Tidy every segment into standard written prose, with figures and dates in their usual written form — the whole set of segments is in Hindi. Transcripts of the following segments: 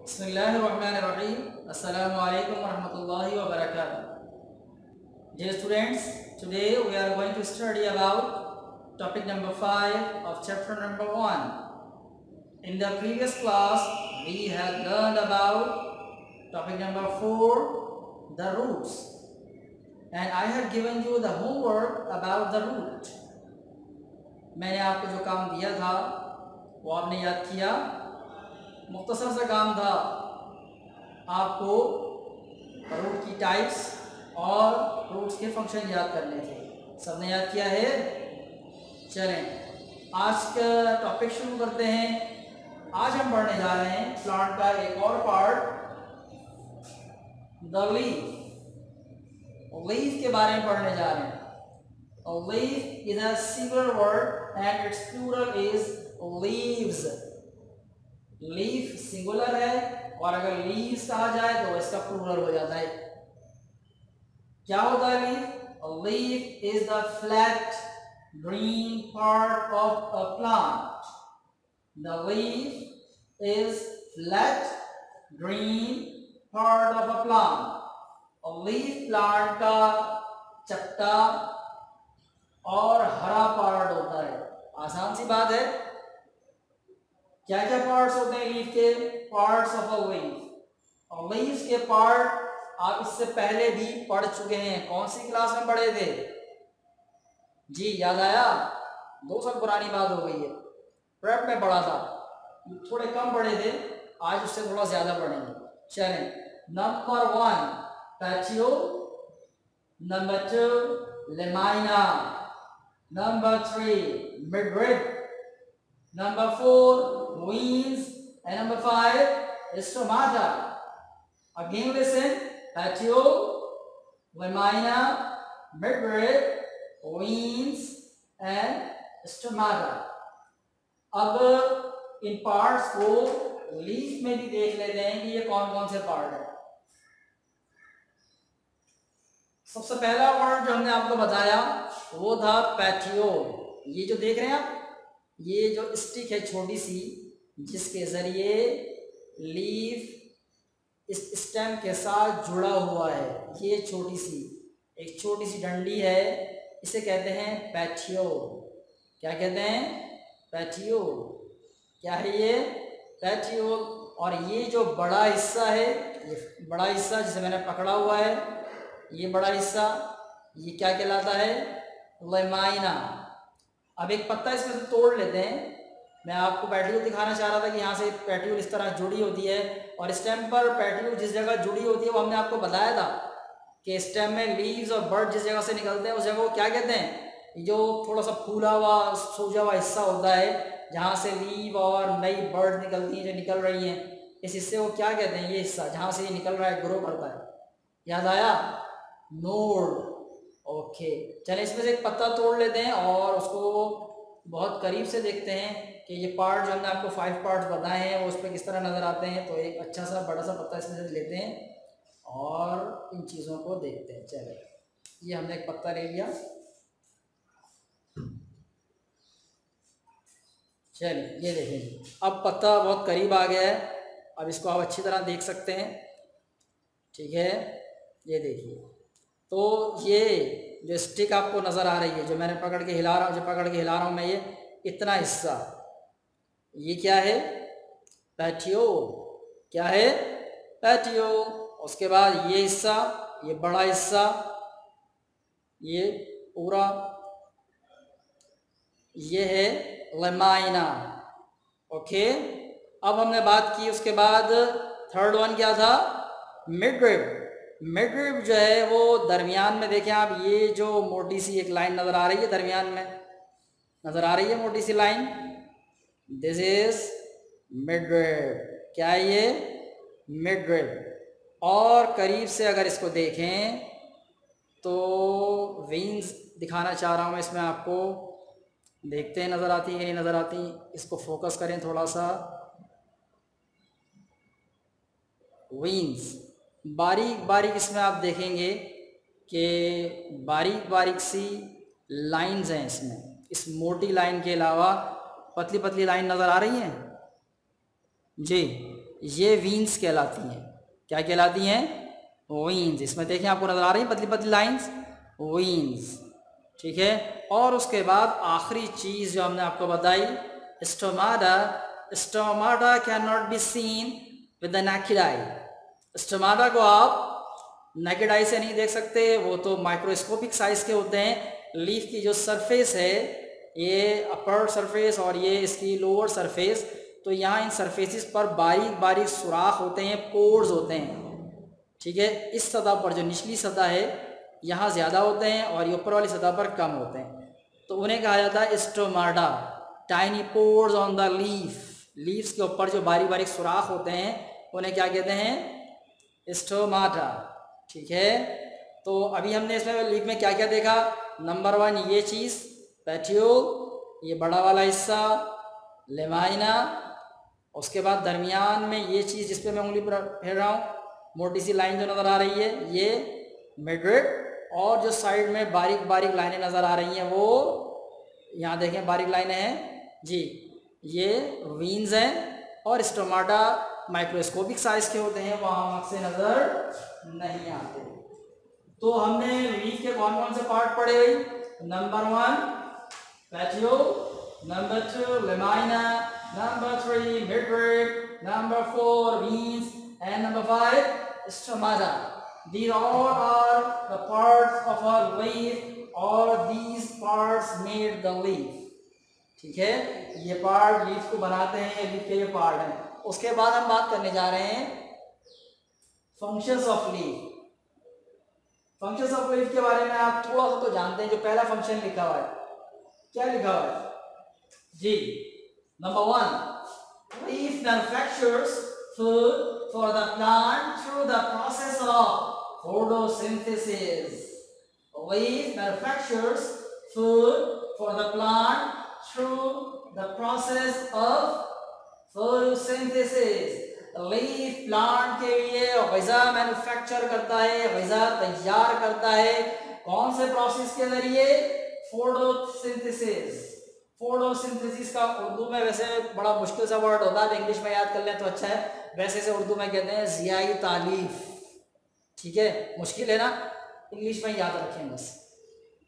बिस्मिल्लाहिर्रहमानिर्रहीम। अस्सलामु अलैकुम वरहमतुल्लाहि वबरकातुह। Dear students, today we are going to study about topic number 5 of chapter number 1. In the previous class, we had learned about topic number 4, the roots. And I had given you the homework about the root. मैंने आपको जो काम दिया था वो आपने याद किया। मुख्तसर सा काम था, आपको रूट की टाइप्स और रूट्स के फंक्शन याद करने थे। सबने याद किया है? चलें आज का टॉपिक शुरू करते हैं। आज हम पढ़ने जा रहे हैं प्लांट का एक और पार्ट, द लीफ। लीफ के बारे में पढ़ने जा रहे हैं। Leaf is a singular word and its plural is leaves. Leaf singular है और अगर लीव्स कहा जाए तो इसका प्लूरल हो जाता है। क्या होता है leaf? Leaf is the flat green part of a plant. The leaf is flat green part of a plant. Leaf plant का चपटा और हरा पार्ट होता है। आसान सी बात है। क्या क्या पार्ट्स होते हैं लीफ के? Parts of a leaf. और लीव्स के पार्ट आप इससे पहले भी पढ़ चुके हैं। कौन सी क्लास में पढ़े थे जी? याद आया? 2 साल पुरानी बात हो गई है। प्रेप में पढ़ा था, थोड़े कम पढ़े थे, आज उससे थोड़ा ज्यादा पढ़ेंगे। चलें, number 1 petiole, number 2 lamina, number 3 midrib, number 4 veins, and number 5 stomata. Again listen: petiole, lamina, midrib, veins and stomata. अब इन पार्ट्स को लीफ में भी देख लेते हैं कि ये कौन कौन से पार्ट है। सबसे पहला वर्ड जो हमने आपको बताया वो था पेटियोल। ये जो देख रहे हैं आप, ये जो स्टिक है छोटी सी, जिसके जरिए लीफ इस स्टेम के साथ जुड़ा हुआ है, ये छोटी सी एक छोटी सी डंडी है, इसे कहते हैं पेटियोल। क्या कहते हैं? पेटियोल। क्या है ये? पेटियोल। और ये जो बड़ा हिस्सा है, ये बड़ा हिस्सा जिसे मैंने पकड़ा हुआ है, ये बड़ा हिस्सा, ये क्या कहलाता है? लेमाइना। अब एक पत्ता इसमें से तोड़ लेते हैं। मैं आपको पेटियोल दिखाना चाह रहा था कि यहाँ से पेटियोल इस तरह जुड़ी होती है और स्टेम पर पेटियोल जिस जगह जुड़ी होती है वो हमने आपको बताया था कि स्टेम में लीव्स और बर्ड जिस जगह से निकलते हैं उस जगह को क्या कहते हैं? जो थोड़ा सा फूला हुआ सूजा हुआ हिस्सा होता है जहाँ से लीव और नई बर्ड निकलती हैं, जो निकल रही हैं, इस हिस्से को क्या कहते हैं? ये हिस्सा जहाँ से ये निकल रहा है, ग्रो करता है। याद आया? नोड। ओके, चलिए इसमें से एक पत्ता तोड़ लेते हैं और उसको बहुत करीब से देखते हैं कि ये पार्ट जो हमने आपको 5 पार्ट्स बताए हैं वो उस पर किस तरह नज़र आते हैं। तो एक अच्छा सा बड़ा सा पत्ता इसमें से लेते हैं और इन चीज़ों को देखते हैं। चलिए, ये हमने एक पत्ता ले लिया। चलिए ये देखें, अब पत्ता बहुत करीब आ गया है। अब इसको आप अच्छी तरह देख सकते हैं। ठीक है, ये देखिए। तो ये जो स्टिक आपको नज़र आ रही है, जो मैंने पकड़ के हिला रहा हूँ मैं, ये इतना हिस्सा, ये क्या है? पेटियोल। क्या है? पेटियोल। उसके बाद ये हिस्सा, ये बड़ा हिस्सा, ये पूरा, ये है लेमाइना। ओके, अब हमने बात की, उसके बाद थर्ड वन क्या था? मिडरिब। मिडरिब जो है वो दरमियान में, देखें आप, ये जो मोटी सी एक लाइन नज़र आ रही है, दरमियान में नज़र आ रही है मोटी सी लाइन, दिस इज मिडरिब। क्या है ये? मिडरिब। और करीब से अगर इसको देखें तो वेन्स दिखाना चाह रहा हूँ मैं इसमें आपको, देखते हैं नज़र आती है कि नहीं नज़र आती। इसको फोकस करें थोड़ा सा। वेन्स बारीक बारीक इसमें आप देखेंगे कि बारीक बारीक सी लाइंस हैं इसमें। इस मोटी लाइन के अलावा पतली पतली लाइन नज़र आ रही हैं जी। ये वीन्स कहलाती हैं। क्या कहलाती हैं? वीन्स। इसमें देखें आपको नज़र आ रही है पतली पतली लाइंस, वीन्स, ठीक है। और उसके बाद आखिरी चीज़ जो हमने आपको बताई, stomata. Stomata can not be seen with the naked eye. Stomata को आप नेकेड आई से नहीं देख सकते, वो तो माइक्रोस्कोपिक साइज के होते हैं। लीफ की जो सरफेस है, ये अपर सरफेस और ये इसकी लोअर सरफेस, तो यहाँ इन सरफेसिस पर बारीक बारीक सुराख होते हैं, पोर्स होते हैं, ठीक है। इस सतह पर जो निचली सतह है यहाँ ज़्यादा होते हैं और ये ऊपर वाली सतह पर कम होते हैं, तो उन्हें कहा जाता है stomata. Tiny pores on the leaf. Leaves के ऊपर जो बारीक बारीक सुराख होते हैं उन्हें क्या कहते हैं? स्टोमाटा, ठीक है। तो अभी हमने इसमें लीफ में क्या क्या देखा? नंबर 1 ये चीज़ पेट्यूल, ये बड़ा वाला हिस्सा लेमाइना, उसके बाद दरमियान में ये चीज़ जिस पे मैं उंगली पर फेर रहा हूँ, मोटी सी लाइन जो नज़र आ रही है, ये मिडरिड, और जो साइड में बारीक बारीक लाइनें नज़र आ रही हैं वो यहाँ देखें बारीक लाइनें हैं जी, ये वीन्स हैं। और स्टोमाटा माइक्रोस्कोपिक साइज के होते हैं, वहाँ आँख से नज़र नहीं आते। तो हमने लीफ के कौन कौन से पार्ट पढ़े? Number 1 petiole, number 2 lamina, number 3 midrib, number 4 veins, and number 5 stomata. These all are the parts of a leaf, or these parts made the leaf. ठीक है, ये पार्ट लीफ को बनाते हैं, लीफ के ये पार्ट हैं। उसके बाद हम बात करने जा रहे हैं functions of leaf. Functions of leaf के बारे में आप थोड़ा सा तो जानते हैं। जो पहला फंक्शन लिखा हुआ है, क्या लिखा हुआ है जी? Number 1 leaf manufactures food for the plant through the process of photosynthesis. Leaf manufactures food for the plant through the process of photosynthesis. Leaf plant के लिए ग़िज़ा मैन्युफैक्चर करता है, ग़िज़ा तैयार करता है। कौन से प्रोसेस के जरिए? फोटोसिंथेसिस। फोटोसिंथेसिस का उर्दू में वैसे बड़ा मुश्किल सा वर्ड होता है, इंग्लिश में याद कर लें तो अच्छा है। वैसे से उर्दू में कहते हैं ज़ियाई तालीफ, ठीक है, मुश्किल है ना, इंग्लिश में याद रखें बस।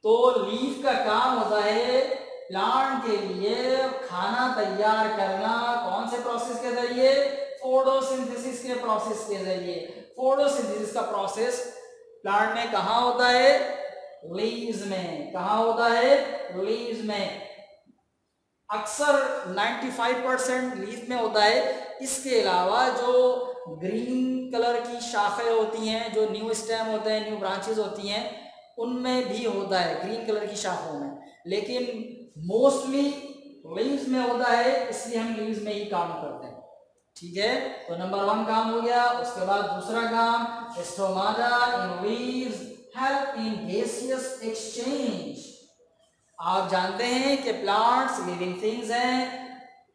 तो लीफ का काम होता है प्लांट के लिए खाना तैयार करना। कौन से प्रोसेस के जरिए? फोटोसिंथेसिस के प्रोसेस के जरिए। फोटोसिंथेसिस का प्रोसेस प्लांट में कहाँ होता है? लीव्स में। कहाँ होता है? लीव्स में। अक्सर 95% लीफ में होता है। इसके अलावा जो ग्रीन कलर की शाखें होती हैं, जो न्यू स्टेम होते हैं, न्यू ब्रांचेस होती हैं, उनमें भी होता है, ग्रीन कलर की शाखों में। लेकिन मोस्टली लीव्स में होता है, इसलिए हम लीव्स में ही काम करते हैं, ठीक है। तो नंबर 1 काम हो गया। उसके बाद दूसरा काम, stomata in leaves help in gaseous exchange. आप जानते हैं कि प्लांट्स लिविंग थिंग्स हैं,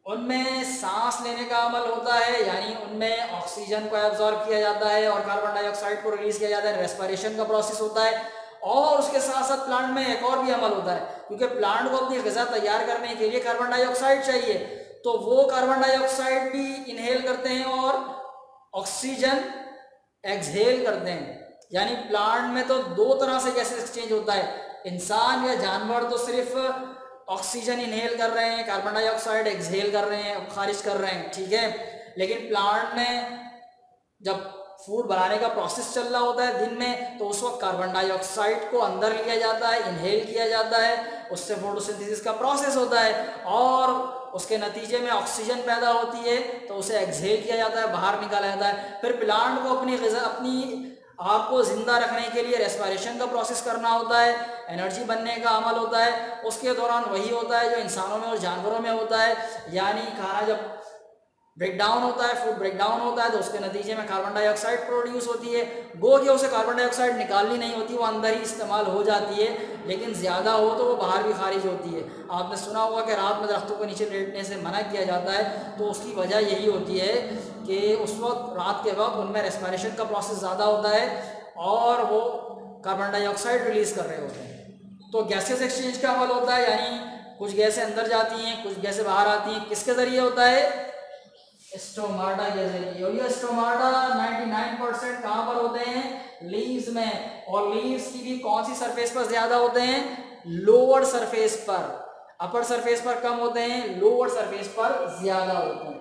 उनमें सांस लेने का अमल होता है, यानी उनमें ऑक्सीजन को एब्जॉर्ब किया जाता है और कार्बन डाइऑक्साइड को रिलीज किया जाता है। रेस्पिरेशन का प्रोसेस होता है। और उसके साथ साथ प्लांट में एक और भी अमल होता है, क्योंकि प्लांट को अपनी ग़िज़ा तैयार करने के लिए कार्बन डाइऑक्साइड चाहिए, तो वो कार्बन डाइऑक्साइड भी इनहेल करते हैं और ऑक्सीजन एक्सहेल करते हैं। यानी प्लांट में तो 2 तरह से गैस एक्सचेंज होता है। इंसान या जानवर तो सिर्फ ऑक्सीजन इनहेल कर रहे हैं, कार्बन डाइऑक्साइड एक्सहेल कर रहे हैं, खारिज कर रहे हैं, ठीक है। लेकिन प्लांट में जब फूड बनाने का प्रोसेस चल रहा होता है दिन में, तो उस वक्त कार्बन डाइऑक्साइड को अंदर लिया जाता है, इनहेल किया जाता है, उससे फोटोसिंथेसिस का प्रोसेस होता है और उसके नतीजे में ऑक्सीजन पैदा होती है, तो उसे एक्सहेल किया जाता है, बाहर निकाला जाता है। फिर प्लांट को अपनी ग़िज़ा, अपनी आपको ज़िंदा रखने के लिए रेस्पिरेशन का प्रोसेस करना होता है, एनर्जी बनने का अमल होता है। उसके दौरान वही होता है जो इंसानों में और जानवरों में होता है, यानी खाना जब ब्रेक डाउन होता है, फूड ब्रेक डाउन होता है, तो उसके नतीजे में कार्बन डाइऑक्साइड प्रोड्यूस होती है। गो कि उसे कार्बन डाइऑक्साइड निकालनी नहीं होती, वो अंदर ही इस्तेमाल हो जाती है, लेकिन ज़्यादा हो तो वो बाहर भी खारिज होती है। आपने सुना होगा कि रात में दरख्तों के नीचे लेटने से मना किया जाता है, तो उसकी वजह यही होती है कि उस वक्त रात के वक्त उनमें रेस्पिरेशन का प्रोसेस ज़्यादा होता है और वो कार्बन डाइऑक्साइड रिलीज़ कर रहे होते हैं। तो गैसेस एक्सचेंज का अमल होता है, यानी कुछ गैसें अंदर जाती हैं, कुछ गैसें बाहर आती हैं। किसके ज़रिए होता है? स्टोमाटा के जरिए। और ये स्टोमाटा 99% कहाँ पर होते हैं? लीव्स में। और लीव्स की भी कौन सी सरफेस पर ज्यादा होते हैं? लोअर सरफेस पर। अपर सरफेस पर कम होते हैं, लोअर सरफेस पर ज्यादा होते हैं।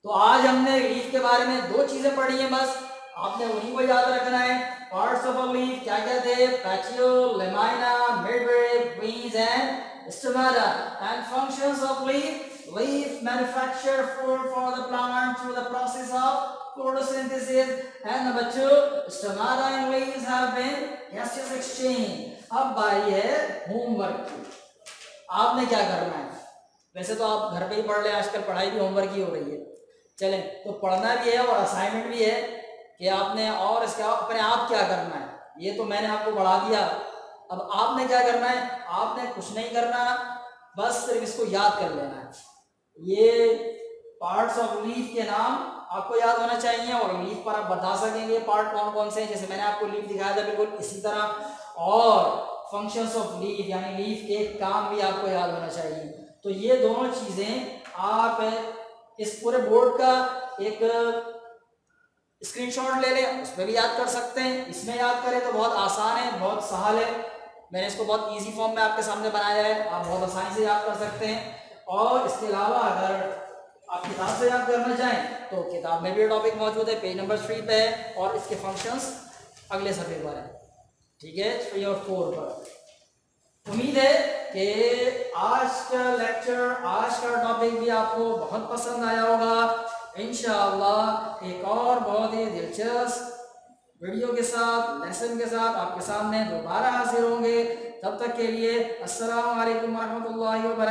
तो आज हमने लीफ के बारे में दो चीजें पढ़ी हैं बस, आपने उन्हीं को याद रखना है। पार्ट्स ऑफ अ लीफ क्या क्या थे? Petiole, lamina, midrib, veins and stomata. And functions of leaf: leaf manufacture food for the plant through the process of photosynthesis. And number two, stomata and leaves have been gaseous exchange। अब बारी है होमवर्क की। आपने क्या करना है? वैसे तो आप घर पे ही पढ़ ले, आजकल पढ़ाई भी होमवर्क ही हो रही है। चलें, तो पढ़ना भी है और असाइनमेंट भी है कि आपने, और इसके अपने आप क्या करना है। ये तो मैंने आपको बढ़ा दिया, अब आपने क्या करना है? आपने कुछ नहीं करना, बस सिर्फ इसको याद कर लेना है। ये पार्ट्स ऑफ लीफ के नाम आपको याद होना चाहिए और लीफ पर आप बता सकेंगे पार्ट कौन कौन से हैं। जैसे मैंने आपको लीफ दिखाया था बिल्कुल इसी तरह। और फंक्शंस ऑफ लीफ यानी लीफ के काम भी आपको याद होना चाहिए। तो ये दोनों चीजें आप इस पूरे बोर्ड का एक स्क्रीनशॉट ले लें, उस पर भी याद कर सकते हैं। इसमें याद करें तो बहुत आसान है, बहुत सहल है। मैंने इसको बहुत इजी फॉर्म में आपके सामने बनाया है, आप बहुत आसानी से याद कर सकते हैं। और इसके अलावा अगर आप किताब से याद करना चाहें तो किताब में भी टॉपिक मौजूद है, पेज नंबर 3 पे है, और इसके फंक्शंस अगले सफ़े पर है, ठीक है, 3 और 4 पर। उम्मीद है कि आज का लेक्चर, आज का टॉपिक भी आपको बहुत पसंद आया होगा। इंशाअल्लाह एक और बहुत ही दिलचस्प वीडियो के साथ, लेसन के साथ आपके सामने दोबारा हाजिर होंगे। तब तक के लिए अस्सलाम वालेकुम रहमतुल्लाहि व बरकातहू।